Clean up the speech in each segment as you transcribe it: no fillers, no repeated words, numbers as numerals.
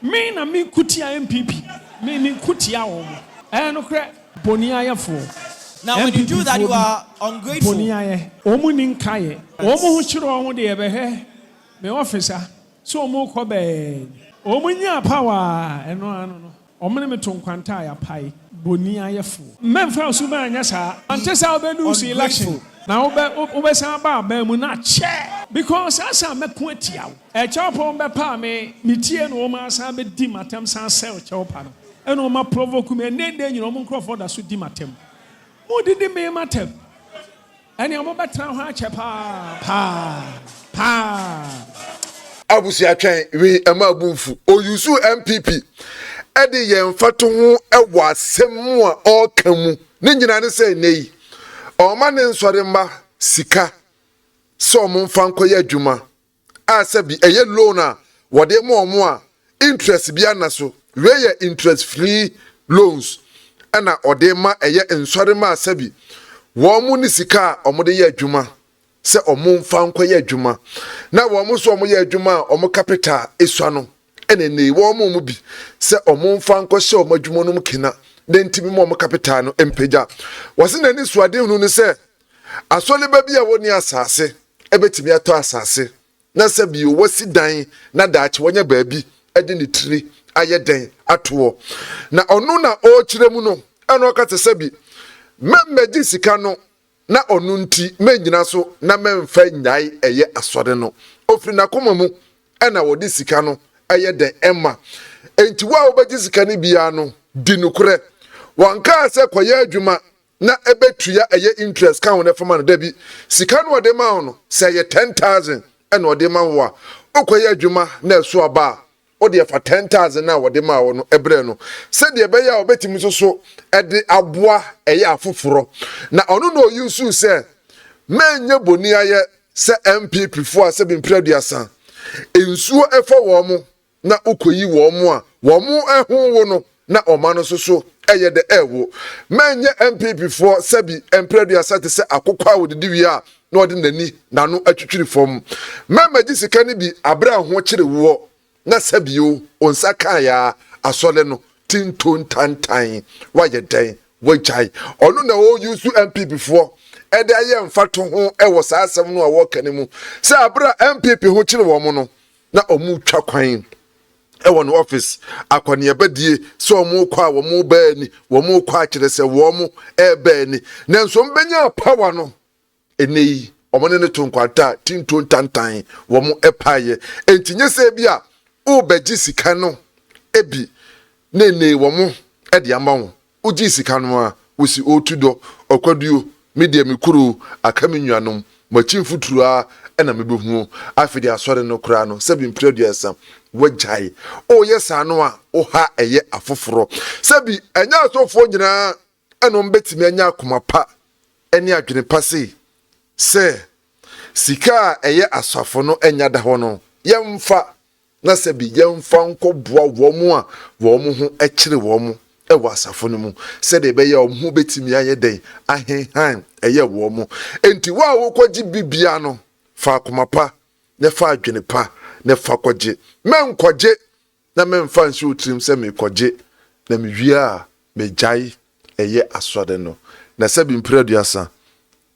Me na me kutia NPP. Me kutia omo. No cre bonia yefo. Now when you do that, you are ungrateful. Bonia omo ninkaye. Omo hu chiro omo de ebehe. Me officer. So omo ko be. Omo nya power. No. Omo ne me to nkwanta ya pai. Bonia yefo. Memfa so ba nya sa. Ante sa obedu si election. Na ube san ba mu na che. Because as I make quetia, a chop on Bempah me tie no ma san be di matem san sell chop no. E no ma provoke me ne den you no mo croford that so di matem. Mo di me matem. Ani o mo betra ho ache pa. Abusi atwen we ema bunfu oyusu NPP e de yen fato ho e wa asem a o kamu ne nyina ne say nei o ma ne nsore ma sika so mo mfa nkoye adwuma asabi eye loan a wode mo a interest bia na so we ye interest free loans ana ode ma eye nsore ma asabi wo mu ni sika o mo de ye adwuma se o mo mfa nkoye adwuma na wo mo so o mo ye adwuma o mo capital esua no ene nei wo mo bi se o mo mfa nko hye o mo adwuma no mkina de ntimi mo capital no empeja wose na ni suade hunu ni se asole ba bia woni asase ebetimi ato asase na se bi wasi dan na daache wonya baabi ede ni tiri aye den ato na onu na o kiremu no eno ka te se bi memmeji sika no na onu nti menyina so na memfa nyai eye asode no ofri na komamu ena wodi sika no eye den emma enti wa obaji sika ni bia no di nukure wanka se koye adwuma na ebetuya eye interest kan wona fama no dabi sika no ode ma no se ye 10,000 ena ode ma wo a okoye adwuma na eso aba ode fa 10,000 na ode ma wo no ebre no se de be ya obetimi so ede aboa eye afoforo na ono no yusu se menye boni aye se MPP fo se bi mpraduasa ensuo efo wo mo na okoyi wo mo a wo mo ehun wo no na omano so eye de ewo menye MPP for sebi empraduasa te se akokwa wodidi wi a na ode nani nanu atwitwiri fom memaji sika ni bi abra ho kire wo na sabio onsa kan ya asole no tinton tantan waye den wajai onu na o use MPP for ede aye mfato ho ewo saasem no a wo kanimu se abra MPP ho kire wo mo no na omu twa kwan ewo no office akwani abadie so omo kwa wo mo baani wo mo kwa kire se wo mo baani nanso mbenya power no enei omo ne to nkwata tinton tantan wo mo epaye entinye se bia o baji sika no ebi nene wo mo de ama wo uji sika no a wosi otudo okwaduo media mikuru akami nnuanom machi futuru a ena mebehu afidi asore no kura no sebi mpraduasa wajai o yesa no a o ha eye afoforo sebi enya asofo nyina eno mbetimi anya akomapa eni adwene pase se sika eye asafo no enya da ho no yemfa na sebi yemfa nkoboa wo mu ho ekire wo mu ewa asafo no mu se de be ye o mu betimi anye den ahenhan eye wo mu enti wa wo kwaji bibia no fa akomapa ne fa adwene pa ne fa kwaje men kwaje na men fa nsi utrim se me kwaje na me wia me jai eye asode no na se bi mpraduasa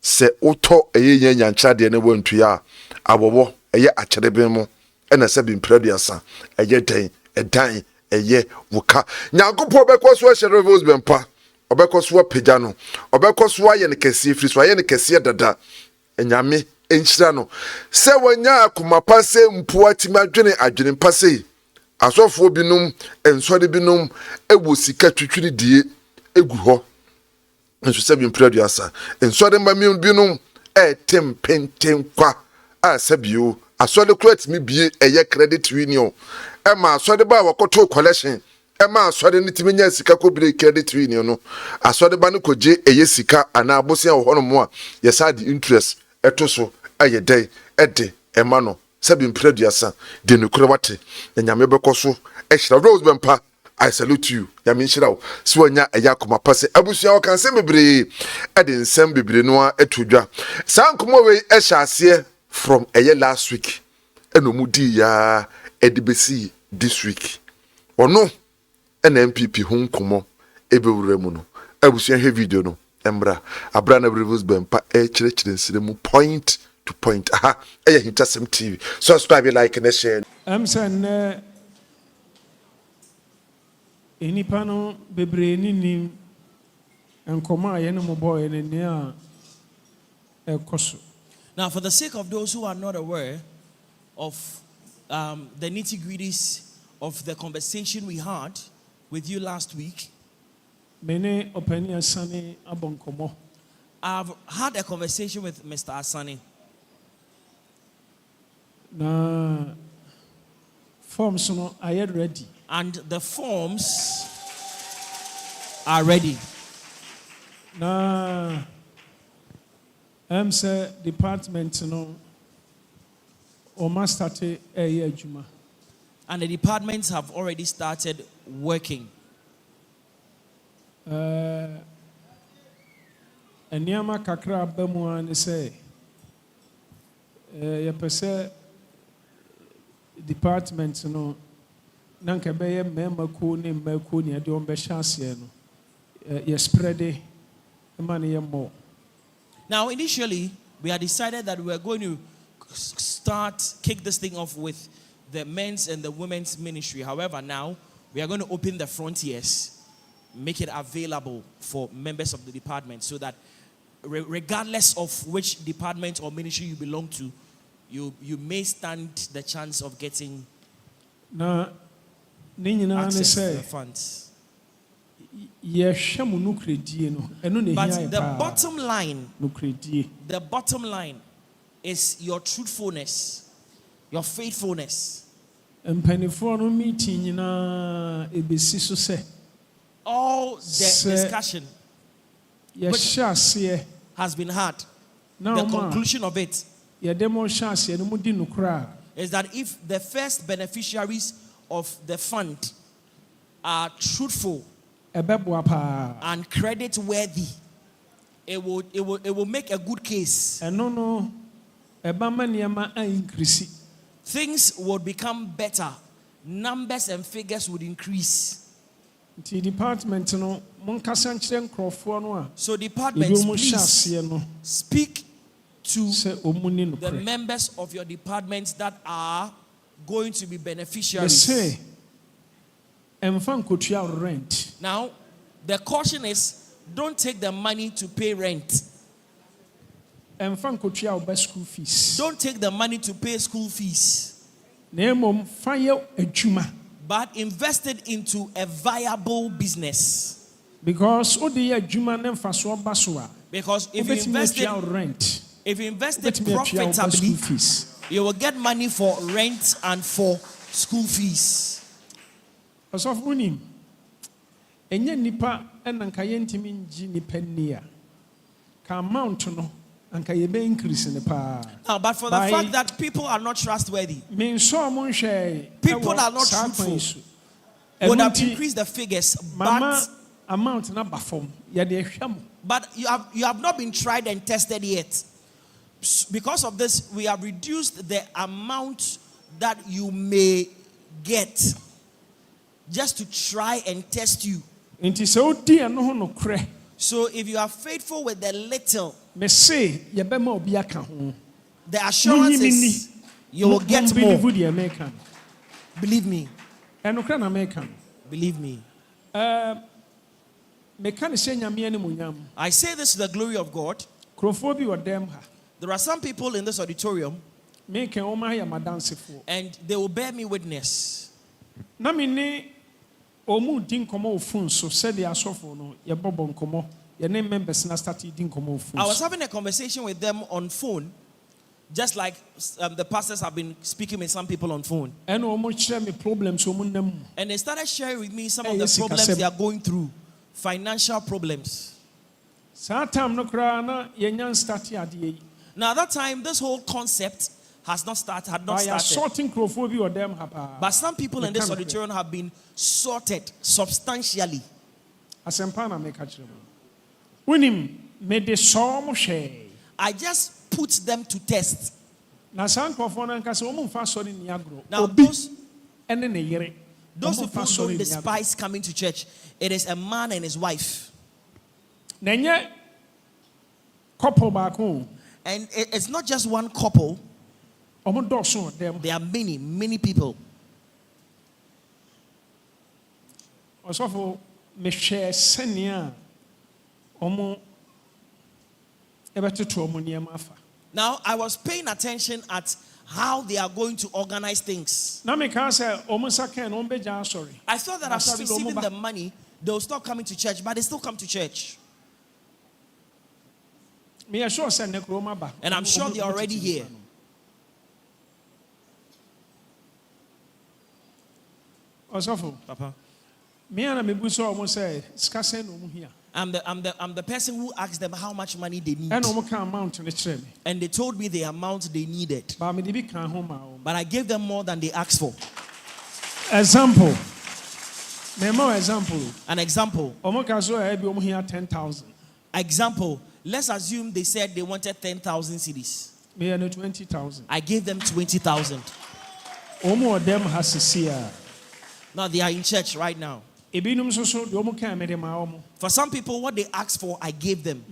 se uto eye nyanyancha de ne wantua abobo eye akyereben mu na se bi mpraduasa eye den edan eye wuka nyankopɔ bɛkɔ so ahyɛ Rev Owusu Bempah ɔbɛkɔ so apagya no ɔbɛkɔ so ayɛ ne kɛse firi so ayɛ ne kɛse dada enyame enhyira no sɛ wanya akomapa sɛ mpoa timadwene adwene mpase asɔfo binom ensɔre binom ewo sika twitwiri die egu hɔ nso sɛ bi mpraduasa ensɔre mbamim binom etem penten kwa a sabio asɔre kuratimi bie eye credit union ema asɔre ba wakoto collection ema asɔre nitimi nya sika ko bire credit union no asɔre ba ne koje eye sika ana abosia wo hono mo a yesa di interest eto so aye dai ede ema no sabi mpraduasa de nukure wate nyame beko so ehira Rev Owusu Bempah I salute you yame nhira wo so anya eya komapa se abusia wo kan se bebre ede nsem bebre no a etodwa sankomo we ehya ase from eye last week enomudi ya edibesi this week ono and NPP home komo ebewure mu no abusua he video no embra abra na Rev Owusu Bempah chire mu point to point AHINTASEM TV subscribe, like and share. Saying enipa no bebre ni nim enkoma ye no mo boy ne ne a ekoso. Now, for the sake of those who are not aware of the nitty-gritties of the conversation we had with you last week, Mene openi asane abonkomo. I've had a conversation with Mr. Asani. Na forms no are ready. And the forms are ready. Na say department no o must start adwuma. And the departments have already started working. Eniama kakra abamu an say ye pese department no nanka beye member ko ne mmako ne de on be chance no ye spread money more. Now, initially, we had decided that we were going to kick this thing off with the men's and the women's ministry. However, now we are going to open the frontiers, make it available for members of the department so that regardless of which department or ministry you belong to, you may stand the chance of getting access to the funds. But the bottom line is your truthfulness, your faithfulness. All the discussion has been had. The conclusion of it is that if the first beneficiaries of the fund are truthful and credit worthy, it will make a good case. Things would become better. Numbers and figures would increase. So departments, please speak to the members of your departments that are going to be beneficiaries. Now, the caution is, don't take the money to pay rent. Don't take the money to pay school fees. But invest it into a viable business. Because if you invest it profitably, you will get money for rent and for school fees. Enye nipa enanka yentimi nji nipa ni a ka amount no anka ye be increase ne pa. Now, but for the fact that people are not trustworthy, people are not truthful, would have increased the figures, but amount na bafom ye de hwam. But you have not been tried and tested yet. Because of this, we have reduced the amount that you may get just to try and test you. So if you are faithful with the little, the assurance is you will get more. Believe me. Believe me. I say this to the glory of God. There are some people in this auditorium, and they will bear me witness. I was having a conversation with them on phone, just like the pastors have been speaking with some people on phone. And they started sharing with me some of the problems they are going through, financial problems. Now, at that time, this whole concept had not started. But some people in this auditorium have been sorted substantially. I just put them to test. Now, Those people don't despise coming to church. It is a man and his wife. Nenye couple baako. And it's not just one couple. There are many people. Osofo mehwe senia omo ebetoto omo niam afa. Now I was paying attention at how they are going to organize things. Na me kan say omo sakan no beja sorry. I thought that after receiving the money they will stop coming to church, but they still come to church. Me sure say nekroma ba. And I'm sure they're already here. Osofo Papa, me and me buso almost say skase no mu here. I'm the person who asked them how much money they need. And omo kan amount ne kire me. And they told me the amount they needed. Ba me dey bi kan ho ma o. But I gave them more than they asked for. Example. Memo example. An example. Omo ka so e bi omo here 10,000. Example. Let's assume they said they wanted 10,000 cedis. Me and 20,000. I gave them 20,000. Omo of them has see. Now they are in church right now. For some people, what they asked for, I gave them.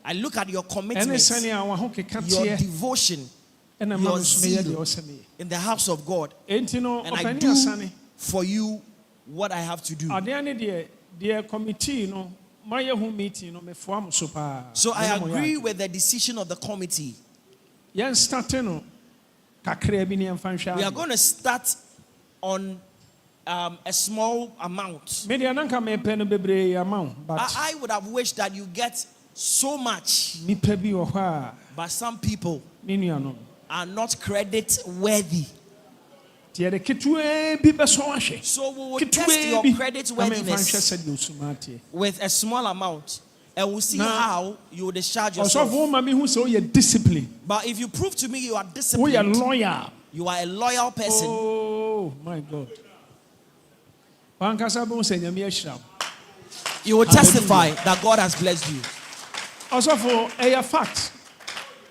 I look at your commitment, your devotion, your zeal in the house of God, and I do for you what I have to do. So I agree with the decision of the committee. We are going to start on a small amount. I would have wished that you get so much, but some people are not credit worthy. So we will test your credit worthiness with a small amount. And we'll see how you will discharge yourself. But if you prove to me you are disciplined, you are a loyal person. Oh my God. You will testify that God has blessed you. Also for a fact.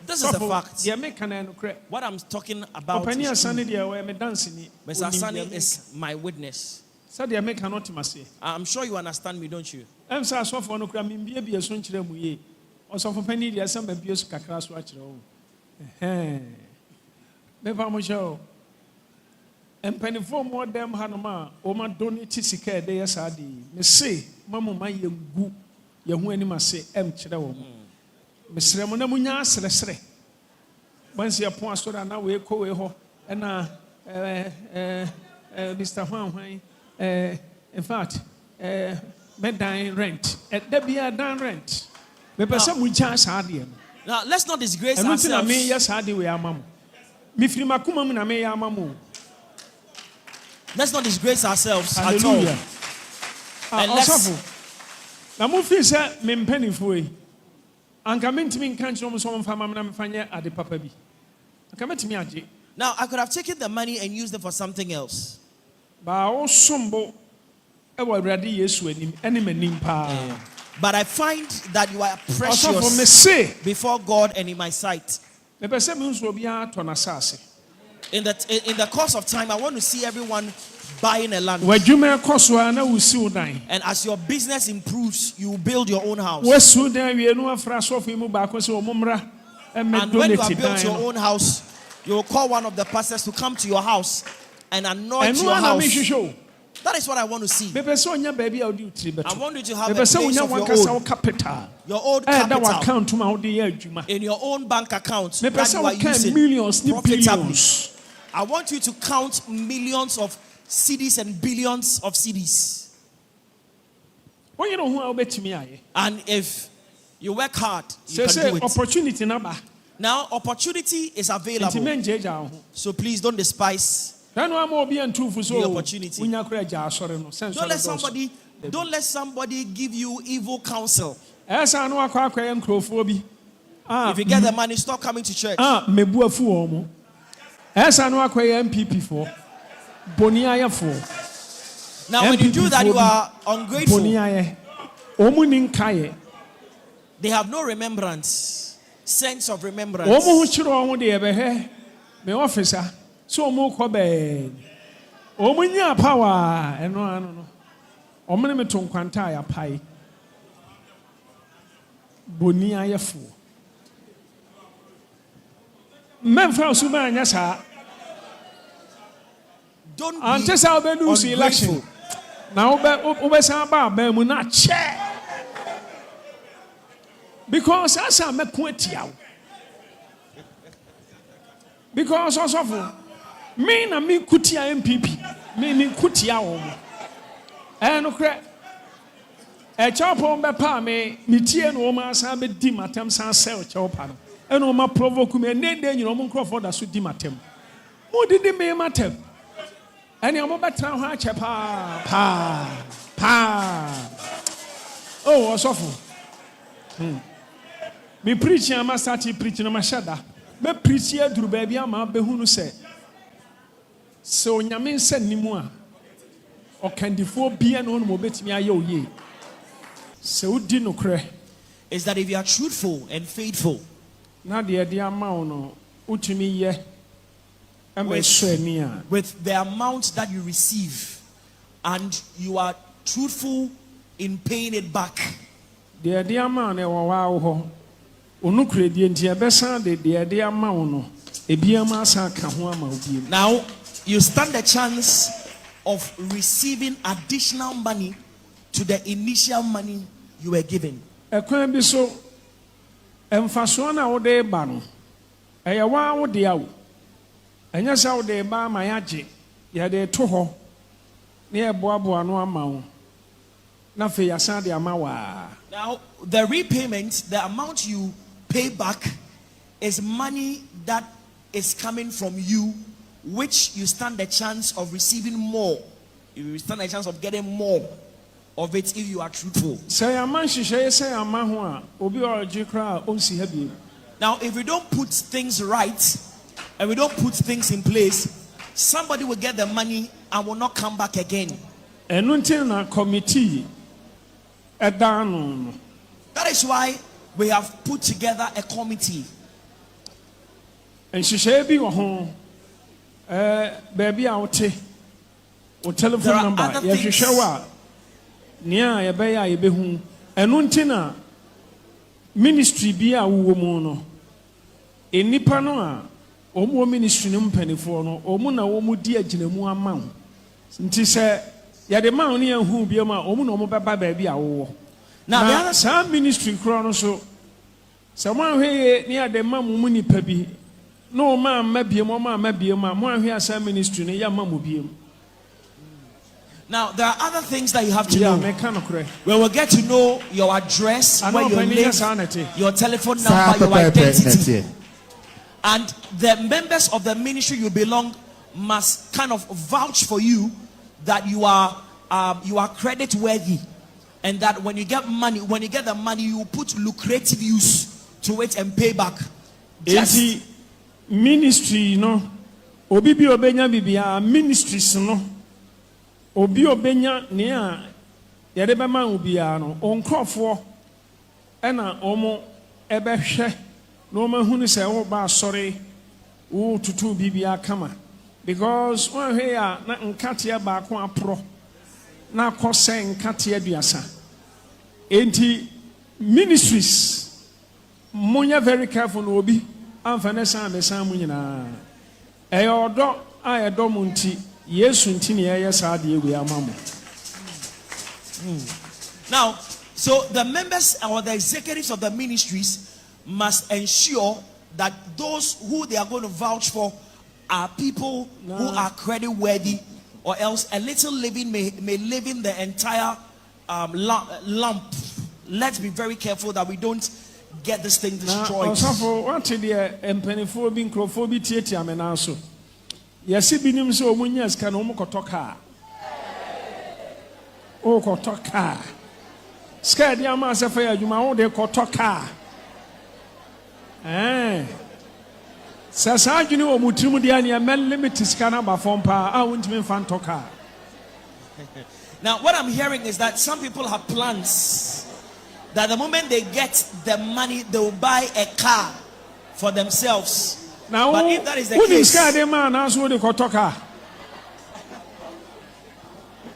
This is a fact. What I'm talking about is Mr. Asani is my witness. I'm sure you understand me, don't you? Mpenifo mo dem hanoma o ma donate sika e dey yesade me say mamoma yengu ye hu ani mase em kire wo me sere mo na munya asresere bansi apon asora na we ko we ho na Mr. Hwan in fact me dan rent da bia dan rent me pese mu kya asade. Now let's not disgrace ourselves. Na me yesade we amam me firi makuma mu na me amam. Let's not disgrace ourselves at all. And let's. Now, move this. Me penny for you. Anka mentimi nka nchiro mo so mfama na mfanye ade papa bi. Anka mentimi age. Now, I could have taken the money and used it for something else. Ba o sombo e wo Awurade Yesu anim ene manim pa. But I find that you are precious before God and in my sight. Me pese me nso obi a to na sase. In the course of time, I want to see everyone buying a land. And as your business improves, you build your own house. And when you have built your own house, you will call one of the pastors to come to your house and anoint your house. That is what I want to see. I want you to have a place of your own capital in your own bank account that you are using profitably. I want you to count millions of CDs and billions of CDs. And if you work hard, you can do it. Opportunity now, opportunity is available. So please don't despise the opportunity. Don't let somebody give you evil counsel. If you get the money, stop coming to church. NPP for Bonia for. Now, when you do that, you are ungrateful. They have no remembrance, sense of remembrance. so omo kɔ bɛɛ omo nya power ɛno ano no omo ne me to nkwanta ya pai boni ayefo memfa so ba nya saa Don't be ante sa obe lose election na obe san ba mu na che because asa me ko atia because also me na me kutia NPP me kutia wo no kre e chapo mbe pa me tie no ma san be di matem san sell chapo no e no ma provoke me ne nyino mo nkrofo da so di matem mo didi me matem ene mo betra ho ache pa oh osofo me preach am start preaching ma shada be preach e duru ba bia ma be hunu se onyame nsa nimu a okandifo bia no mo betimi aye oye se udi no kre is that if you are truthful and faithful na de ama no utumi ye with the amount that you receive and you are truthful in paying it back. Now you stand the chance of receiving additional money to the initial money you were given. Enya sa wo de ba ma yaje ya de to ho na e boaboa no ama wo na fe ya san de ama wa. Now the repayment, the amount you pay back is money that is coming from you, which you stand the chance of receiving more. You stand a chance of getting more of it if you are truthful. Say a man shishe say a man ho a obi orji kra o si ha bi. Now if we don't put things right and we don't put things in place, somebody will get the money and will not come back again. Enuntin na committee edano. That is why we have put together a committee. And shishe bi wo ho baby a wote o telephone number ya hwehwe wa nia ya be ya be hu enuntin na ministry bi a wo mu no enipa no a omo ministry no mpanifo no omo na omo di aginamu ama wo nti se ya de ma no hu bi ma omo na omo beba ba bi a wo na sa ministry kro no so se mo ahwe ni ya de ma mu nipa bi no ma mabie mo ma mabie ma mo ahwe asa ministry no ya ma mu biem. Now there are other things that you have to know. We will get to know your address, where you live, your telephone number, your identity. And the members of the ministry you belong must kind of vouch for you that you are credit worthy, and that when you get money, when you get the money, you put lucrative use to it and pay back. Yes. Ministry no obi bi obenya bibia ministries no obi obenya ne a yede be ma obi a no onkrofo ena omo ebehwe no ma hunu se wo ba asore wo tutu bibia kama because one hwe a na nkatia ba ko apro na akose nkatia duasa enti ministries munya very careful no obi amfane san be san mu nyina eyodo ayedo munti yesu nti ne ye sa de ewe amamo. Now so the members or the executives of the ministries must ensure that those who they are going to vouch for are people who are credit worthy, or else a little living may live in the entire lump. Let's be very careful that we don't get this thing destroyed. Also, what the empenifo bi nkrofo bi tietia me na so. Yesi binim so omunya ska no mo kotoka. O kotoka. Ska dia ma se fa ya adwuma wo de kotoka. Sasa adwini wo mutrim dia ne men limit ska na ba fompa a wontimi fan toka. Now what I'm hearing is that some people have plans that the moment they get the money, they will buy a car for themselves. Now, But if that is the who case, is the man? That's what they call talker.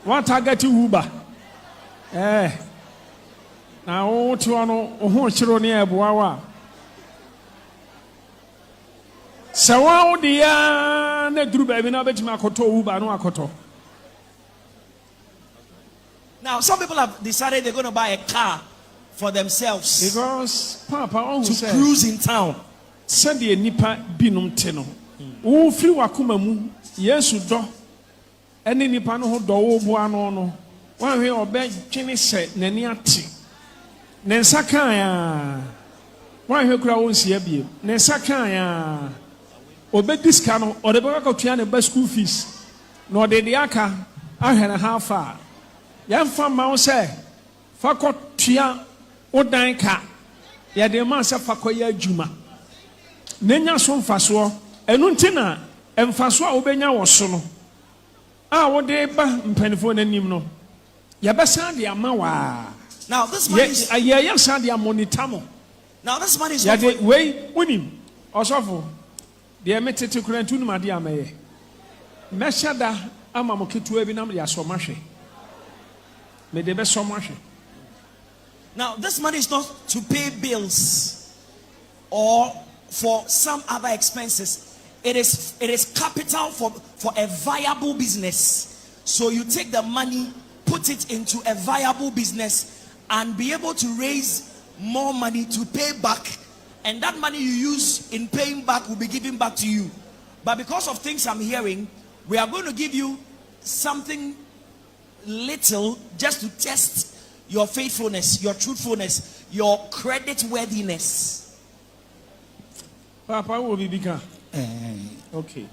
What target Uber? Now, to one who near Buawa. Sawa dia ne duru baby na betima akoto Uber no akoto. now some people have decided they're going to buy a car for themselves Because Papa to said, cruise in town. Send the nipa binum teno. Wo firi wakoma mu Yesu do. Ene nipa no ho do wo boa no no. Wan hwe obe twene se nani ate. Ne nsa kan ya. Wan hwe kura wo nsia bie. Ne nsa kan ya. Obe diska no o de be ka tua ne ba school fees. No de de aka ahwe ha fa. Yamfa ma wo se fa ko tua odan ka. Ya de ma se fa ko ya adwuma. Nenya so mfaso enu ntina mfaso a obenya wo so no a wo de ba mpanifo nanim no ya besa de ama wa. Now this money is, ya sa de monitor mo. now this money is Ya not de for, we wonim osofo de metete kurantu num ade amaye meshada ama mo ketua bi nam ya so mahwe me de be so mahwe. now this money is not to pay bills or for some other expenses. It is capital for a viable business. So you take the money, put it into a viable business, and be able to raise more money to pay back. And that money you use in paying back will be given back to you. But because of things I'm hearing, we are going to give you something little just to test your faithfulness, your truthfulness, your creditworthiness. Papa will be bigger. Okay.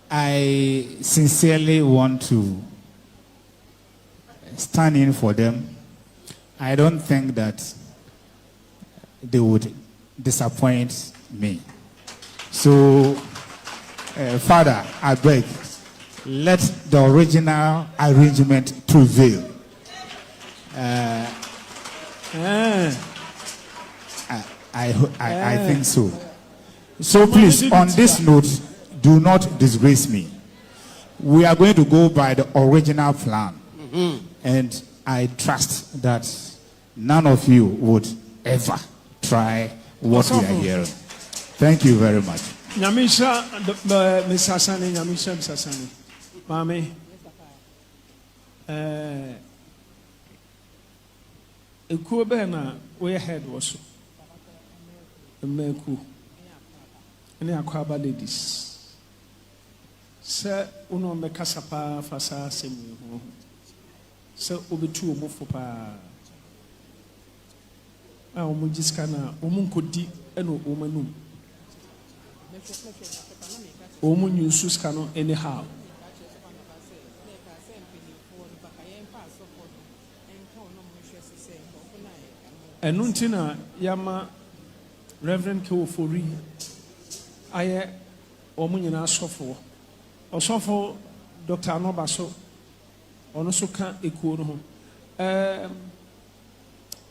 I sincerely want to stand in for them. I don't think that they would disappoint me. So, Father, I beg, let the original arrangement prevail. I think so. So please, on this note, do not disgrace me. We are going to go by the original plan. And I trust that none of you would ever try what we are hearing. Thank you very much. Nyamisha Misasani, Nyamisha Misasani. Mami. Ekuobe na we head was Meku. Any akwaba ladies. Sir, uno me kasapa fasa semu. Sir, obitu omofopa. A omujiska na omunkodi eno omanum. Omunyususka no anyhow. Enuntina yama Reverend Kofi aye omunyina asofo osofo Dr. Anobaso ono so ka ekuo no ho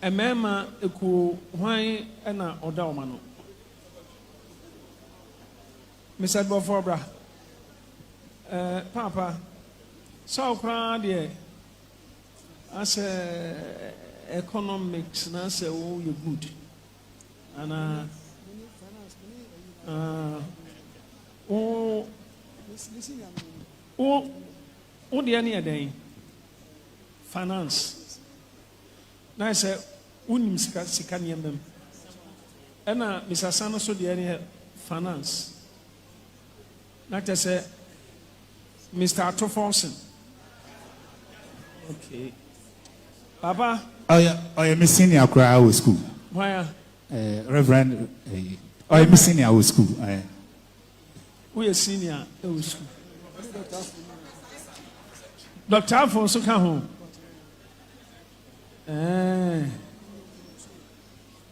emema ekuo hwan na oda oma no Mr. Bofobra papa so kra de as economics na say oh you good and the any day finance na say unim sika niemem and Mr. Sano so the any finance na say Mr. Atofonson. Okay papa Oh yeah, Miss Senior Crowd School. Why? Reverend, Miss Senior School. We are senior school. Dr. Alfonso come home.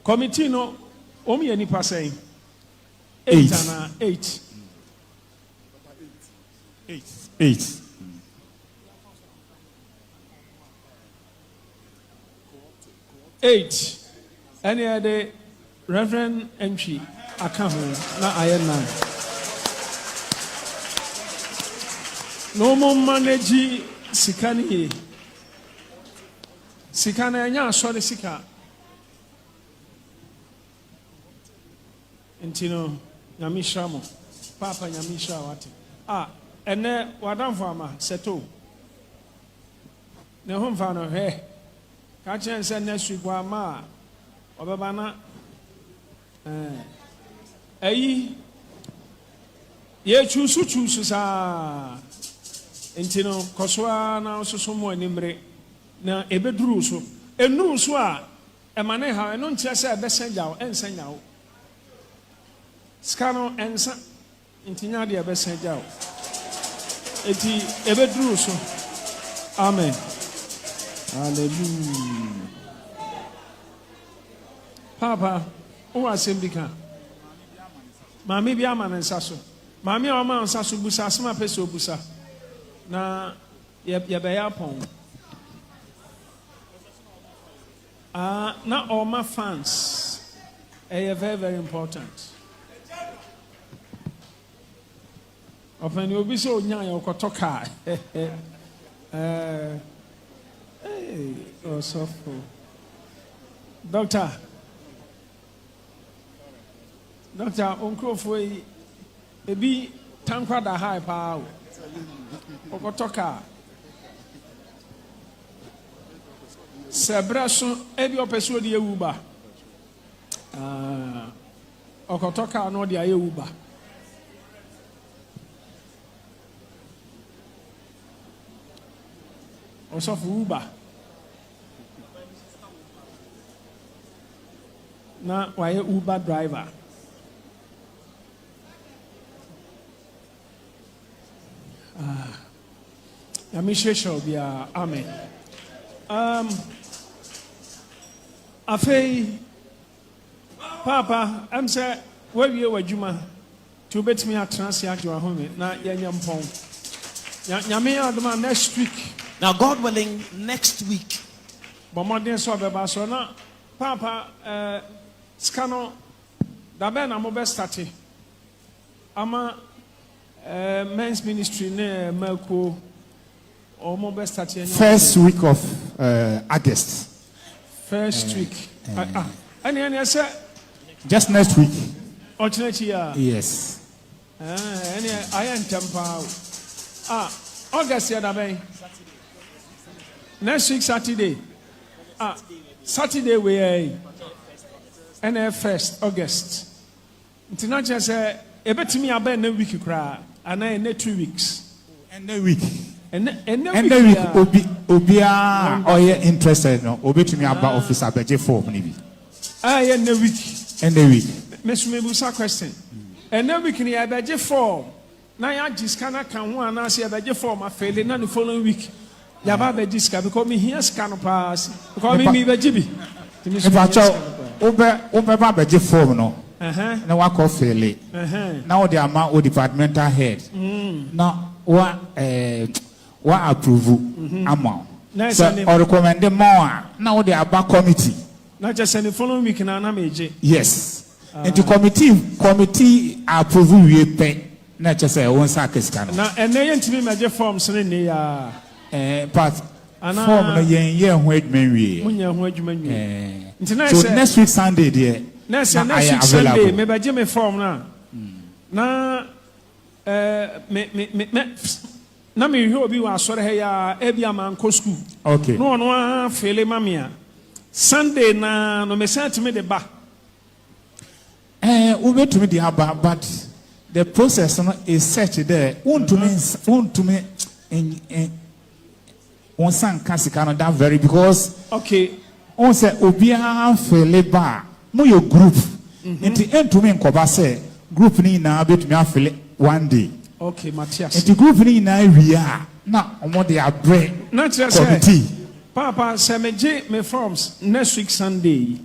Committee no, omi any passing. 8 and 8. 8. Any other Reverend Entry Akaho na ayena. No more manage sikani. Sikana enya asore sika. Intino nyamisha mo. Papa nyamisha wate. Ene wadamfo ama seto. Ne ho mfa no he. Ka chen se next week wa ma obeba na ayi ye chusu sa intino koswa na soso mo animre na ebeduru so enuru so a emane ha eno ntia se ebesenjawo ensanyawo skano ensa intinya de ebesenjawo eti ebeduru so amen hallelujah papa o asembika mami bia manensa so mami o ma nsa so busa asema pese obusa na ye be ya pon na all my fans are very, very important. Often you'll be so young, you'll go car. Hey, oh, so full. Doctor, Uncle Foy, maybe Tankwa da high power. Okotoka. Sebraso ebi opeso de ewuba okotoka no de ewuba osofu uba na waye uber driver yamishesho bia amen. Afei papa am say where we were juma to bet me at transia to home na yanyam pon nyame adoma next week. Now God willing, next week bomodin so beba so na papa scano da be na mo be start ama men's ministry ne mako or mo be start first week of August. First week. Any say just next week. Yes. Any I am temple. August ya next week Saturday. Saturday we and first August. International say e betimi abe na week kra and na 2 weeks. And a week. And week obia oye interested no obetumi aba office abeje form ni bi and a week mesumebusa question and a week ni abeje form na ya diskana kan ho ana se abeje form afele na the following week ya ba be diska because me here scan pass because me beje bi if I tell obe ba beje form no na wa ko fele na o the ama o departmental head na wa approve amount. So or recommend more now they are back committee. Not just any following week na meje. Yes. Into committee approve we pay. Not just say one sack scan. Na and they ntimi meje forms ne ya but form no yen ho adwuma wie. Munya ho adwuma wie. So next week Sunday there. Next week Sunday me beje me form na me na me hwe obi wa asore he ya ebia man ko school. Okay. No no fele mamia. Sunday na no me sent me the ba. We went to me the aba but the process is such there. Want to me in on san kasika no that very because okay. On say obia fele ba no your group. Enti ento me nkoba say group ni na betumi afele one day. Okay, Matthias. And the group ni na ria na omo de abre committee. Papa say me forms next week Sunday.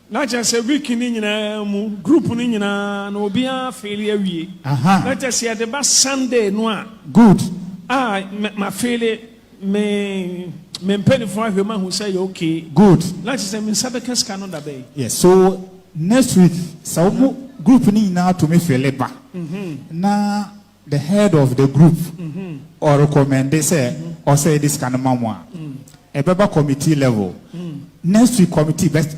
Not just a week ni nyina mu group ni nyina na obi a failure awie. Not just say the best Sunday no a. Good. My failure me mpeni for ahwema who say okay. Good. Not just me sabeka scan on that bay. Yes, so Next week, some group ni now to me feel na the head of the group or recommend they say or say this kind of mamwa. A Baba committee level. Next week committee but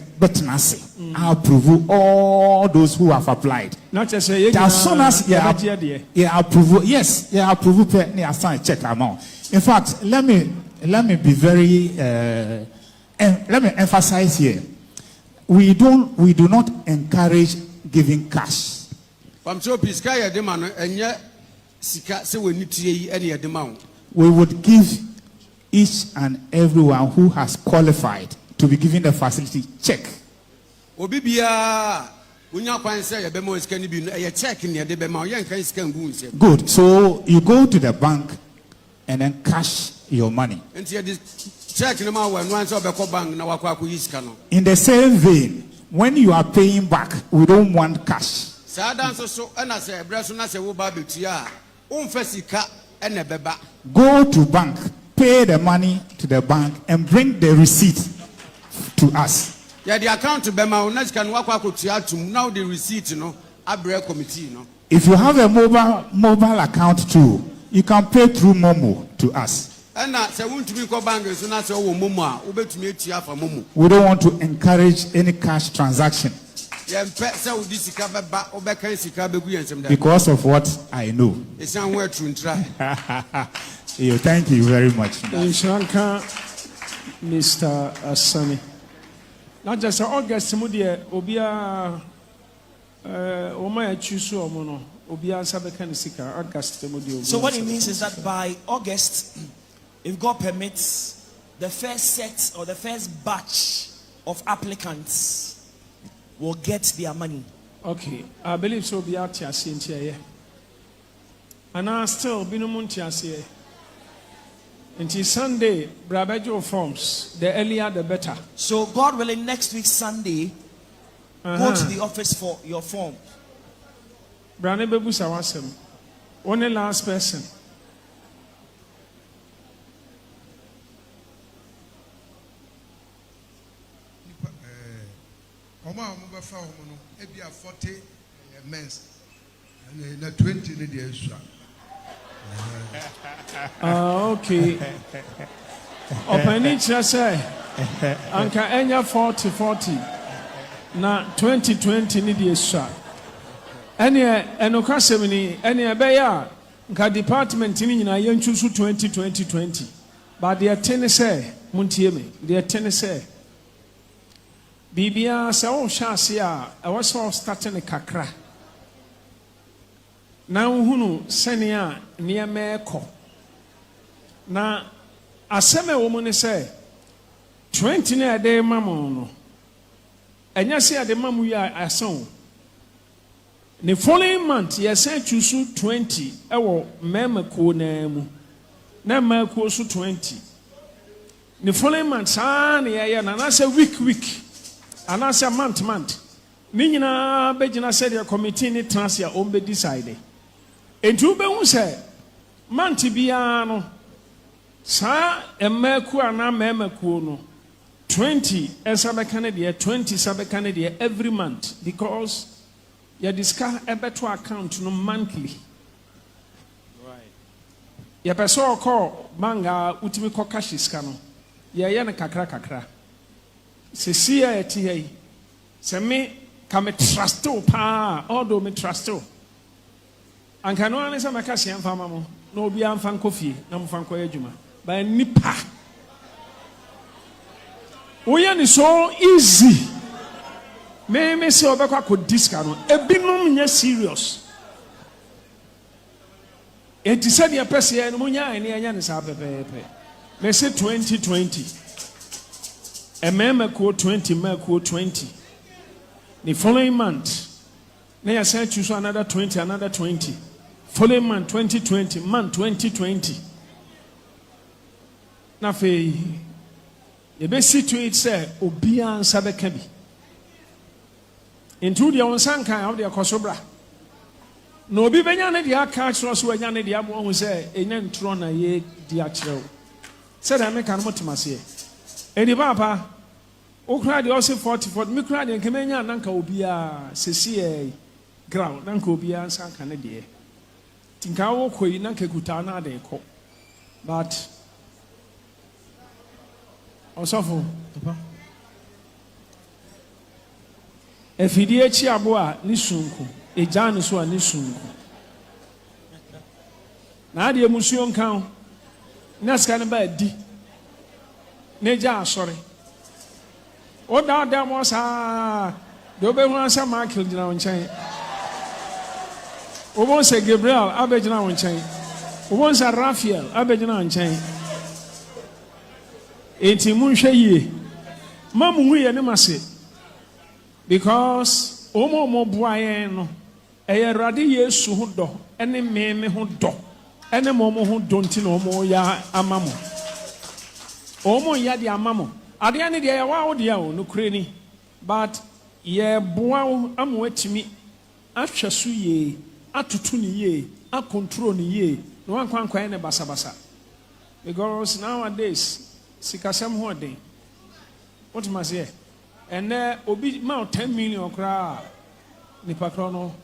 I approve all those who have applied. Not just say as soon as approve, yes, approve check amount. In fact, let me be very let me emphasize here. We do not encourage giving cash. We would give each and everyone who has qualified to be given the facility check. Good. So you go to the bank and then cash your money. In the same vein, when you are paying back, we don't want cash. Go to bank, pay the money to the bank, and bring the receipt to us. Yeah, the account to Bema can walk now the receipt, committee, If you have a mobile account too, you can pay through Momo to us. We don't want to encourage any cash transaction because of what I know. Thank you very much. Mr. Asani. Not just August, Obia Omaya Chusu Omono, Obia Sabekanisika, August. So, what it means is that by August, if God permits, the first set or the first batch of applicants will get their money. Okay, I believe so. Be out here, and I still be no muntias. Until Sunday, Brabejo forms. The earlier, the better. So, God willing, next week Sunday, go to the office for your form. Brane Bebusa wasem. Only last person. Oma Mubafa Homono, Ebia 40 men's and 20 in the extra. Okay. Openicha say Anka Enya 40 na 2020 ni di extra. Any enokasem any ebeya nka department ni nyina yenchusu 2020 but the ten say muntie me the ten say bibia se o hwase a was starting kakra na uhunu senia niame eko na aseme wo mu ne se 20 na ade mamo no enya se ade mamu ya asan the following month yes choose 20 ewo memako na mu na mako so 20 the following month sa na ye na say week and na say month ni nyina begina say the committee ni transia on be decide entu be hu say month bia no sa emako ana memako no 20 esabeka na de 20 sabeka na de every month because you discuss a better account no monthly. Right. You person call manga utimi ko cash iska no. Ye na kakra. Se sia eti hey. Se me ka me trust o pa, although me trust o. Anka no ane se maka se amfa mamo. No obi amfa Kofi na mfa ko adwuma. Ba nipa. Oya ni so easy. Me say obekwa ko discount ebinom nya serious enti said ya pese no nya ene anya ne sa pepepe me say 2020 emema ko 20 ma ko 20 the following month na ya say choose another 20 following month 2020 month 2020 na fe ye be situate say obi ansa beka bi into the onsankan of the kosobra no bi benya ne dia ka kiro so anya ne dia mo hu se enya ntro na ye dia kiro said I make an motimase edi papa okra de also 40 me kra de nkemenya nanka obia sesi ground nanka obia sanka ne de tinka wo koyi nanka kuta na de ko but osofo papa efidi echi abo a ni sunku eja no so a ni sunku na de musuo nkan na ska ne ba di ne ja asore o da mo sa do be hu ansa Michael gina won chen o bon se Gabriel abegina won chen o bon sa Raphael abegina won chen enti mu hwe yie mamu hu ye ne mase because o mo boaye no eye rade Yesu ho do ene me ho do ene mo ho do nti no mo ya amamo o mo ya di amamo ade ane de ya wa wo de o no kureni but ye boa wo amo atimi ahwe so ye atutu ni ye a control ni ye no wan kwan ne basa because nowadays sikasem ho den what must say and obi ma 10 million kra ni pakro no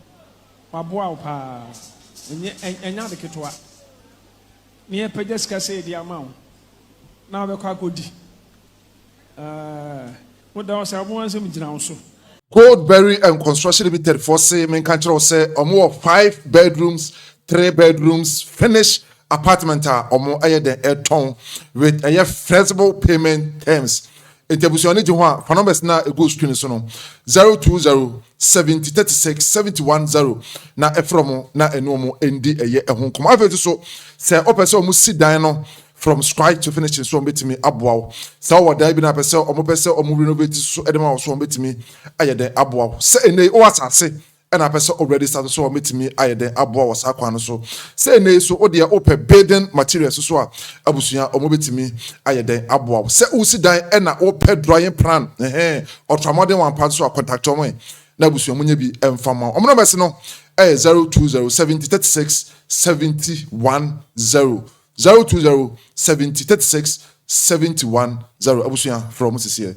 wa boa wo pa enya de ketwa ni e pege sikase di ama wo na be kwa kodi Goldberry and Construction Limited for say main country say more 5 bedrooms, 3 bedrooms, finished apartment omo aye den eton with a flexible payment terms. Interbusioni di ho for numbers na ego screen so no 020 70 36 710 na efromo na enomo endi eye ehon kom afeti so say opese omo si dan no from scratch to finish so betimi aboa so what da bi na pese omo pese omo renovate so edema so betimi aye den aboa se ene o asase and I person already started so betimi aye den aboa was akwan so se ene so o de open building materials so abusuya omo betimi aye den aboa se usi dan e na open drawing plan ultramodern one part so contact omo na abusuya munya bi emfama omo no bese no 020 70 36 710 020 70 36 710 abusuya from Mrs.